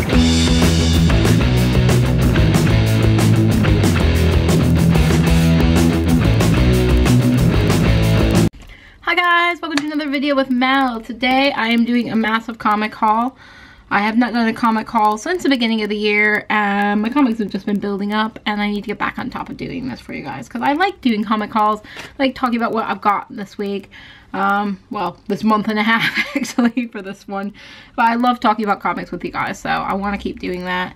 Hi guys, welcome to another video with Mel. Today I am doing a massive comic haul. I have not done a comic haul since the beginning of the year. My comics have just been building up and I need to get back on top of doing this for you guys because I like doing comic hauls. I like talking about what I've got this week. Well, this month and a half actually for this one. But I love talking about comics with you guys, so I want to keep doing that.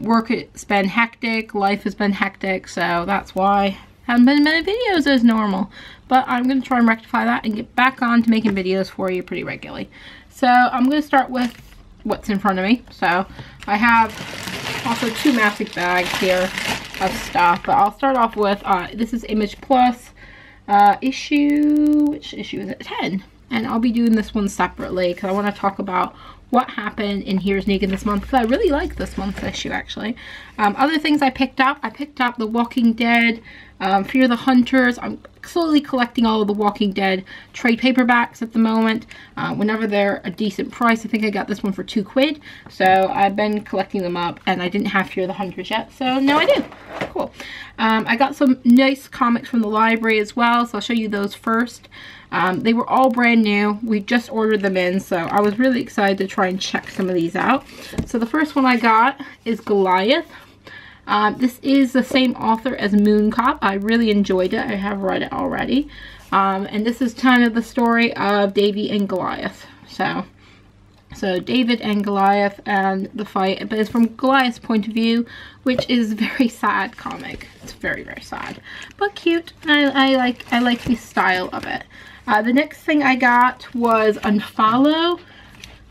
Work has been hectic, life has been hectic, so that's why haven't been many videos as normal. But I'm going to try and rectify that and get back on to making videos for you pretty regularly. So I'm going to start with what's in front of me. So I have also two massive bags here of stuff, but I'll start off with this is Image Plus issue, which issue is it? 10. And I'll be doing this one separately because I want to talk about what happened in Here's Negan this month, because I really like this month's issue actually. Other things I picked up The Walking Dead, Fear the Hunters. I'm slowly collecting all of the Walking Dead trade paperbacks at the moment. Whenever they're a decent price, I think I got this one for £2. So I've been collecting them up, and I didn't have Fear the Hunters yet, so now I do. Cool. I got some nice comics from the library as well, so I'll show you those first. They were all brand new. We just ordered them in, so I was really excited to try and check some of these out. So the first one I got is Goliath. This is the same author as Moon Cop. I really enjoyed it. I have read it already. And this is kind of the story of Davy and Goliath. So David and Goliath and the fight, but it's from Goliath's point of view, which is a very sad comic. It's very, very sad, but cute. I like the style of it. The next thing I got was Unfollow,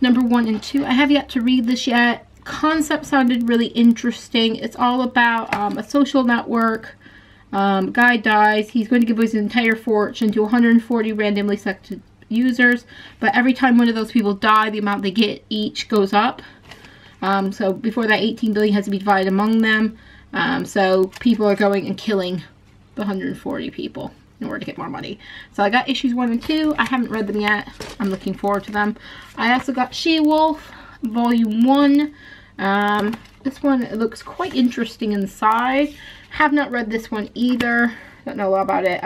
number 1 and 2. I have yet to read this yet. Concept sounded really interesting. It's all about a social network. Guy dies. He's going to give his entire fortune to 140 randomly selected users, but every time one of those people die, the amount they get each goes up. So before that, 18 billion has to be divided among them. So people are going and killing the 140 people in order to get more money. So I got issues 1 and 2. I haven't read them yet. I'm looking forward to them. I also got She-Wolf Volume 1. This one, it looks quite interesting inside. Have not read this one either. Don't know a lot about it.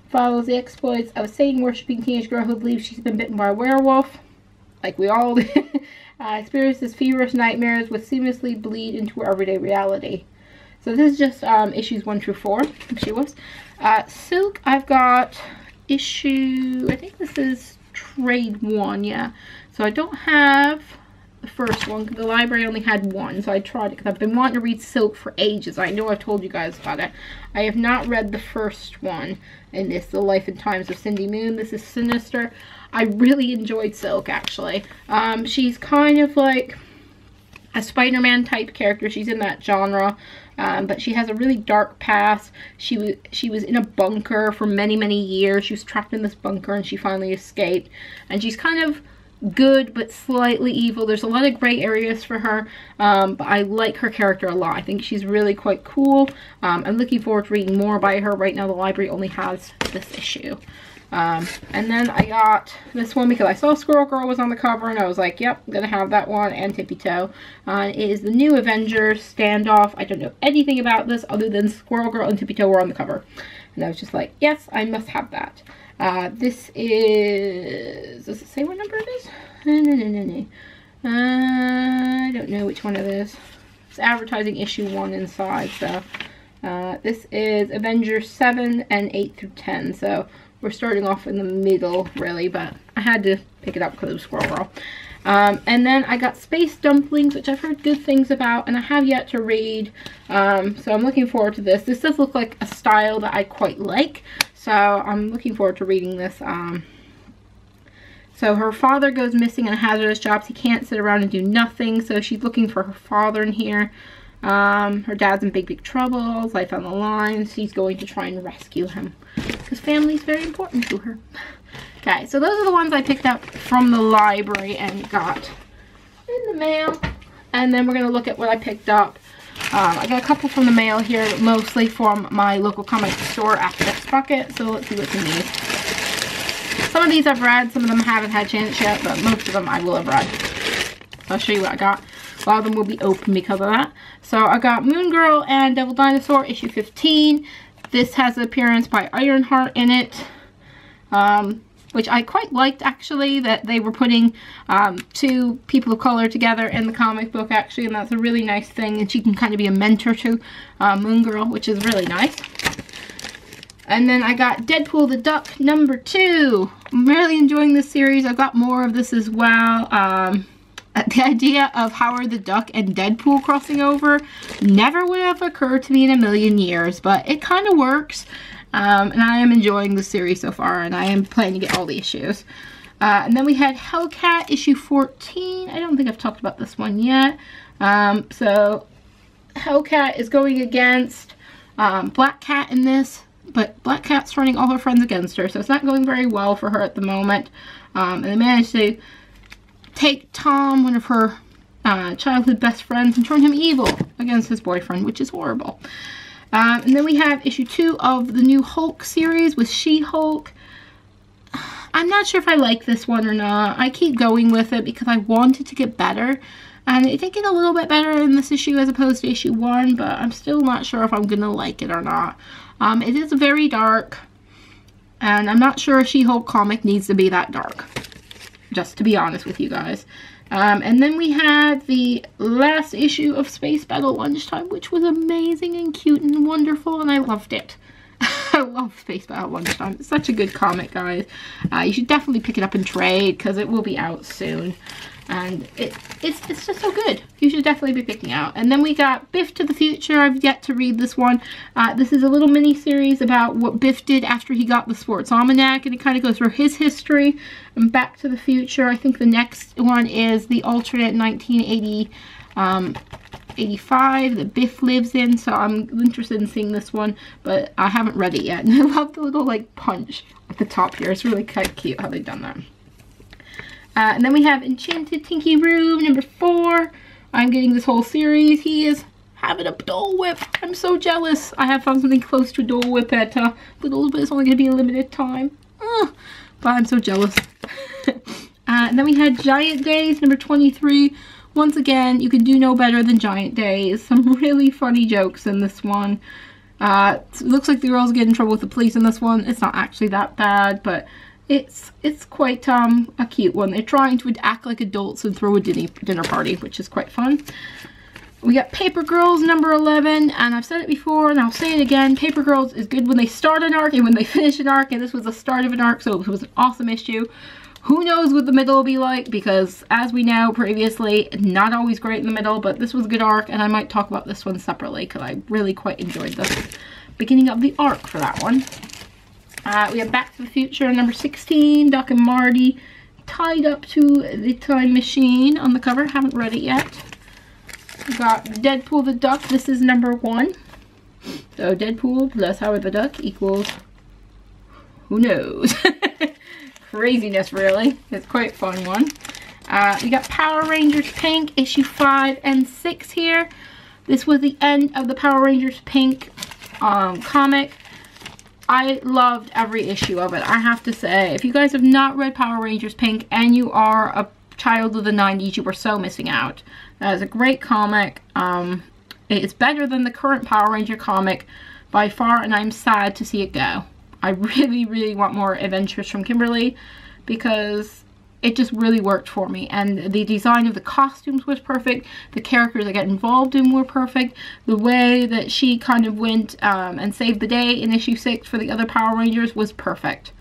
Follows the exploits of a Satan-worshipping teenage girl who believes she's been bitten by a werewolf, like we all do. Experiences feverish nightmares which seamlessly bleed into her everyday reality. So this is just issues 1 through 4. She-Wolves. Silk, I've got issue, I think this is trade 1, yeah. So I don't have the first one because the library only had one, so I tried it because I've been wanting to read Silk for ages. I know I've told you guys about it. I have not read the first one in this, The Life and Times of Cindy Moon. This is Sinister. I really enjoyed Silk actually. She's kind of like a Spider-Man type character. She's in that genre, but she has a really dark past. She was in a bunker for many years. She was trapped in this bunker and she finally escaped, and she's kind of good but slightly evil. There's a lot of gray areas for her, but I like her character a lot. I think she's really quite cool. I'm looking forward to reading more by her. Right now the library only has this issue. And then I got this one because I saw Squirrel Girl was on the cover and I was like, yep, I'm gonna have that one, and Tippy Toe. It is the new Avengers Standoff. I don't know anything about this other than Squirrel Girl and Tippy Toe were on the cover, and I was just like, yes, I must have that. This is, does it say what number it is? No. I don't know which one it is. It's advertising issue 1 inside, so this is Avengers 7 and 8 through 10, so we're starting off in the middle really, but I had to pick it up because it was Squirrel Girl. And then I got Space Dumplings, which I've heard good things about and I have yet to read, so I'm looking forward to this. This does look like a style that I quite like, so I'm looking forward to reading this. So her father goes missing in a hazardous job. He can't sit around and do nothing, so she's looking for her father in here. Her dad's in big trouble, life on the line. She's going to try and rescue him because family is very important to her. Okay, so those are the ones I picked up from the library and got in the mail. And then we're going to look at what I picked up. I got a couple from the mail here, mostly from my local comic store at X Bucket. So let's see what's in these. Some of these I've read, some of them I haven't had a chance yet, but most of them I will have read. So I'll show you what I got. A lot of them will be open because of that. So I got Moon Girl and Devil Dinosaur issue 15. This has an appearance by Ironheart in it, which I quite liked actually, that they were putting two people of color together in the comic book actually, and that's a really nice thing, and she can kind of be a mentor to Moon Girl, which is really nice. And then I got Deadpool the Duck #2. I'm really enjoying this series. I've got more of this as well. The idea of Howard the Duck and Deadpool crossing over never would have occurred to me in a million years, but it kind of works. And I am enjoying the series so far, and I am planning to get all the issues. And then we had Hellcat issue 14. I don't think I've talked about this one yet. So Hellcat is going against Black Cat in this, but Black Cat's turning all her friends against her, so it's not going very well for her at the moment. And they managed to take Tom, one of her childhood best friends, and turn him evil against his boyfriend, which is horrible. And then we have issue 2 of the new Hulk series with She-Hulk. I'm not sure if I like this one or not. I keep going with it because I want it to get better. And it did get a little bit better in this issue as opposed to issue 1, but I'm still not sure if I'm going to like it or not. It is very dark, and I'm not sure a She-Hulk comic needs to be that dark, just to be honest with you guys. And then we had the last issue of Space Battle Lunchtime, which was amazing and cute and wonderful, and I loved it. I love Space Battle Lunchtime. It's such a good comic, guys. You should definitely pick it up and trade, because it will be out soon. And it's just so good. You should definitely be picking it out. And then we got Biff to the Future. I've yet to read this one. This is a little mini series about what Biff did after he got the Sports Almanac, and it kind of goes through his history and Back to the Future. I think the next one is the alternate 1985 that Biff lives in, so I'm interested in seeing this one, but I haven't read it yet. And I love the little like punch at the top here. It's really kind of cute how they've done that. And then we have Enchanted Tinky Room #4. I'm getting this whole series. He is having a Dole Whip. I'm so jealous. I have found something close to a Dole Whip at Lidl's, but it's only going to be a limited time. But I'm so jealous. And then we had Giant Days #23. Once again, you can do no better than Giant Days. Some really funny jokes in this one. It looks like the girls get in trouble with the police in this one. It's not actually that bad, but it's quite a cute one. They're trying to act like adults and throw a dinner party, which is quite fun. We got Paper Girls #11, and I've said it before and I'll say it again. Paper Girls is good when they start an arc and when they finish an arc, and this was the start of an arc, so it was an awesome issue. Who knows what the middle will be like, because as we know previously, not always great in the middle, but this was a good arc, and I might talk about this one separately because I really quite enjoyed the beginning of the arc for that one. We have Back to the Future #16, Doc and Marty tied up to the time machine on the cover. Haven't read it yet. We got Deadpool the Duck. This is #1. So Deadpool plus Howard the Duck equals who knows. Craziness, really. It's quite a fun one. We got Power Rangers Pink issue 5 and 6 here. This was the end of the Power Rangers Pink comic. I loved every issue of it, I have to say. If you guys have not read Power Rangers Pink and you are a child of the 90s, you were so missing out. That is a great comic. It's better than the current Power Ranger comic by far, and I'm sad to see it go. I really, really want more adventures from Kimberly because it just really worked for me, and the design of the costumes was perfect. The characters I got involved in were perfect. The way that she kind of went and saved the day in issue 6 for the other Power Rangers was perfect,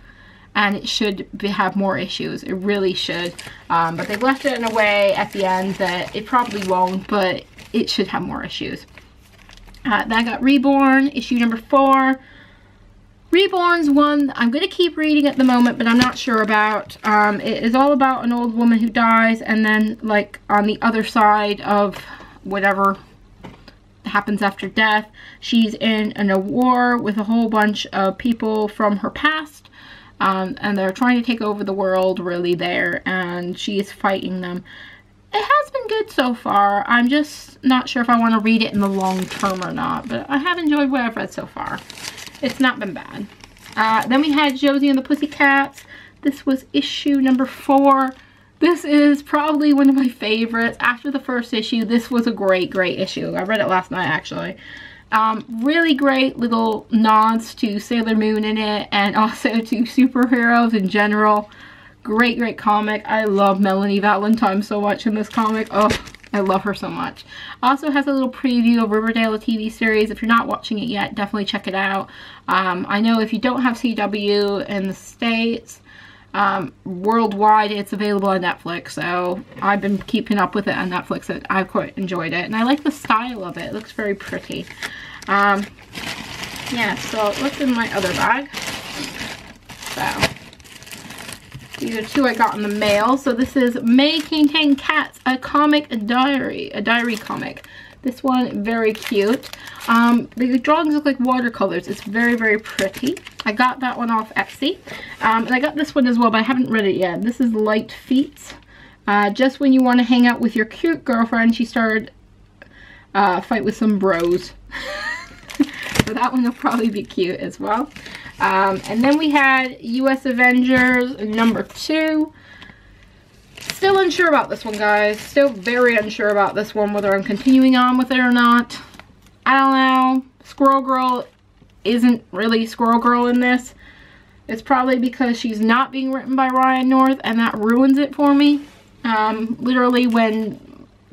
and it should have more issues. It really should, but they left it in a way at the end that it probably won't, but it should have more issues. Then I got Reborn issue #4. Reborn's one I'm going to keep reading at the moment, but I'm not sure about. It is all about an old woman who dies, and then like on the other side of whatever happens after death, she's in a war with a whole bunch of people from her past, and they're trying to take over the world really there, and she is fighting them. It has been good so far. I'm just not sure if I want to read it in the long term or not, but I have enjoyed what I've read so far. It's not been bad. Then we had Josie and the Pussycats. This was issue #4. This is probably one of my favorites. After the first issue, this was a great issue. I read it last night, actually. Really great little nods to Sailor Moon in it, and also to superheroes in general. Great comic. I love Melanie Valentine so much in this comic. Oh, I love her so much. Also has a little preview of Riverdale, a TV series. If you're not watching it yet, definitely check it out. I know if you don't have CW in the States, worldwide it's available on Netflix, so I've been keeping up with it on Netflix, and I've quite enjoyed it, and I like the style of it. It looks very pretty. Yeah, so what's in my other bag? So these are two I got in the mail. So this is May Contain Cats, a diary comic. This one, very cute. The drawings look like watercolors. It's very pretty. I got that one off Etsy. And I got this one as well, but I haven't read it yet. This is Light Feet. Just when you want to hang out with your cute girlfriend, she started fight with some bros. So that one will probably be cute as well. And then we had US Avengers #2. Still unsure about this one, guys. Still very unsure about this one, whether I'm continuing on with it or not. I don't know. Squirrel Girl isn't really Squirrel Girl in this. It's probably because she's not being written by Ryan North, and that ruins it for me. Literally, when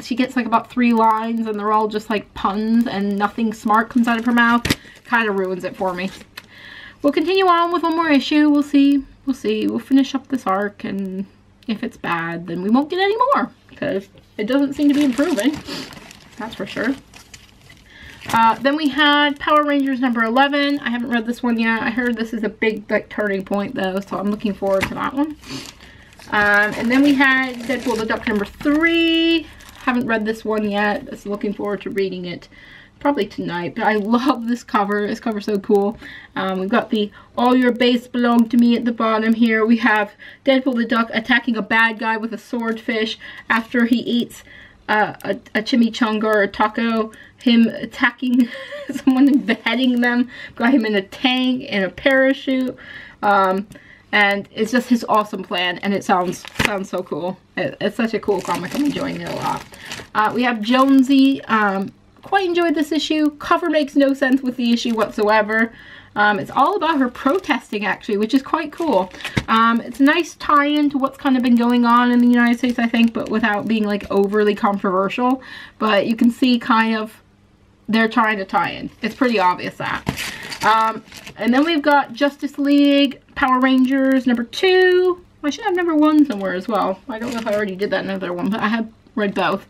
she gets like about 3 lines and they're all just like puns and nothing smart comes out of her mouth, kind of ruins it for me. We'll continue on with one more issue. We'll see. We'll finish up this arc, and if it's bad, then we won't get any more, because it doesn't seem to be improving. That's for sure. Then we had Power Rangers #11. I haven't read this one yet. I heard this is a big like turning point though, so I'm looking forward to that one. And then we had Deadpool the Duck #3. Haven't read this one yet. Just looking forward to reading it. Probably tonight, but I love this cover. This cover's so cool. We've got the "All Your Base Belong to Me" at the bottom here. We have Deadpool the Duck attacking a bad guy with a swordfish after he eats a chimichanga or a taco. Him attacking someone and beheading them. Got him in a tank and a parachute. And it's just his awesome plan, and it sounds so cool. It's such a cool comic. I'm enjoying it a lot. We have Jonesy. Quite enjoyed this issue. Cover makes no sense with the issue whatsoever. It's all about her protesting, actually, which is quite cool. It's a nice tie-in to what's kind of been going on in the United States, I think, but without being like overly controversial. But you can see kind of they're trying to tie in. It's pretty obvious that. And then we've got Justice League Power Rangers #2. I should have #1 somewhere as well. I don't know if I already did that in another one, but I have read both.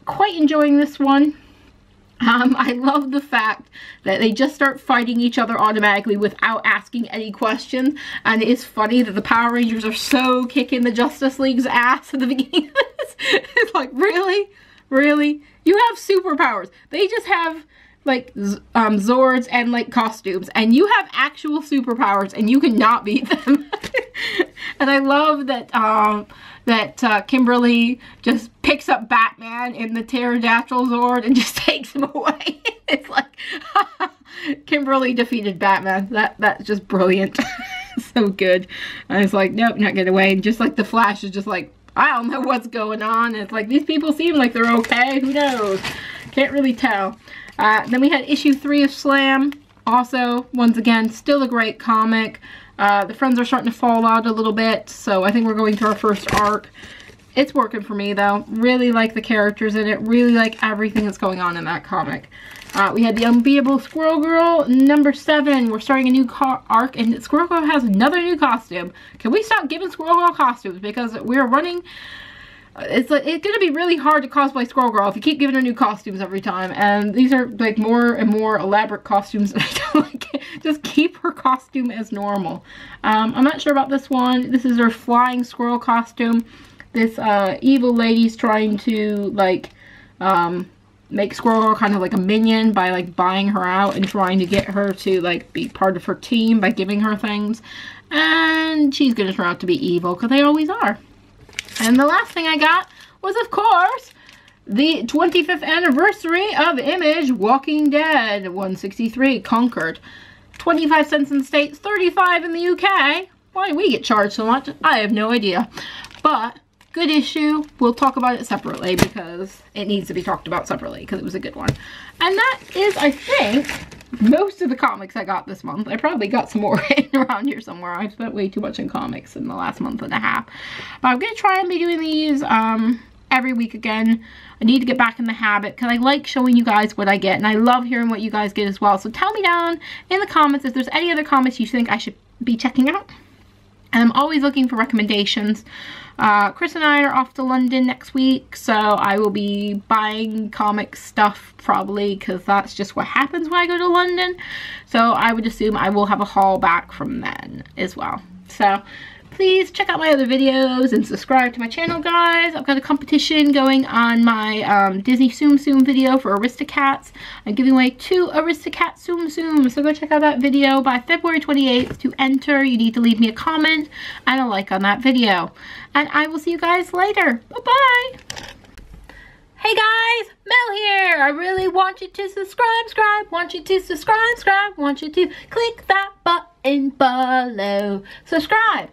Quite enjoying this one. I love the fact that they just start fighting each other automatically without asking any questions, and it's funny that the Power Rangers are so kicking the Justice League's ass at the beginning of this. It's like, really? Really? You have superpowers. They just have like Zords and like costumes, and you have actual superpowers and you cannot beat them. And I love that Kimberly just picks up Batman in the pterodactyl Zord and just takes him away. It's like Kimberly defeated Batman. That's just brilliant. So good. And it's like, nope, not get away. And just like the Flash is just like, I don't know what's going on. And it's like, these people seem like they're okay. Who knows? Can't really tell. Then we had issue 3 of Slam. Also, once again, still a great comic. The friends are starting to fall out a little bit, so I think we're going through our first arc. It's working for me, though. Really like the characters in it. Really like everything that's going on in that comic. We had the Unbeatable Squirrel Girl #7. We're starting a new arc, and Squirrel Girl has another new costume. Can we stop giving Squirrel Girl costumes? Because we're running... It's gonna be really hard to cosplay Squirrel Girl if you keep giving her new costumes every time, and these are like more and more elaborate costumes. I don't like it. Just keep her costume as normal. I'm not sure about this one. This is her flying squirrel costume. This evil lady's trying to like make Squirrel Girl kind of like a minion by like buying her out and trying to get her to like be part of her team by giving her things, and she's gonna turn out to be evil because they always are. And the last thing I got was, of course, the 25th anniversary of Image Walking Dead 163 Conquered. 25 cents in the States, 35 in the UK. Why do we get charged so much? I have no idea. But good issue. We'll talk about it separately because it needs to be talked about separately because it was a good one. And that is, I think, most of the comics I got this month. I probably got some more hidden around here somewhere. I've spent way too much on comics in the last month and a half. But I'm going to try and be doing these every week again. I need to get back in the habit because I like showing you guys what I get. And I love hearing what you guys get as well. So tell me down in the comments if there's any other comics you think I should be checking out. And I'm always looking for recommendations. Chris and I are off to London next week, so I will be buying comic stuff probably because that's just what happens when I go to London. So I would assume I will have a haul back from then as well. So please check out my other videos and subscribe to my channel, guys. I've got a competition going on my Disney Tsum Tsum video for Aristocats. I'm giving away 2 Aristocat Tsum Tsum, so go check out that video by February 28th. To enter, you need to leave me a comment and a like on that video. And I will see you guys later. Bye-bye! Hey guys, Mel here. I really want you to subscribe, want you to subscribe, want you to click that button below. Subscribe.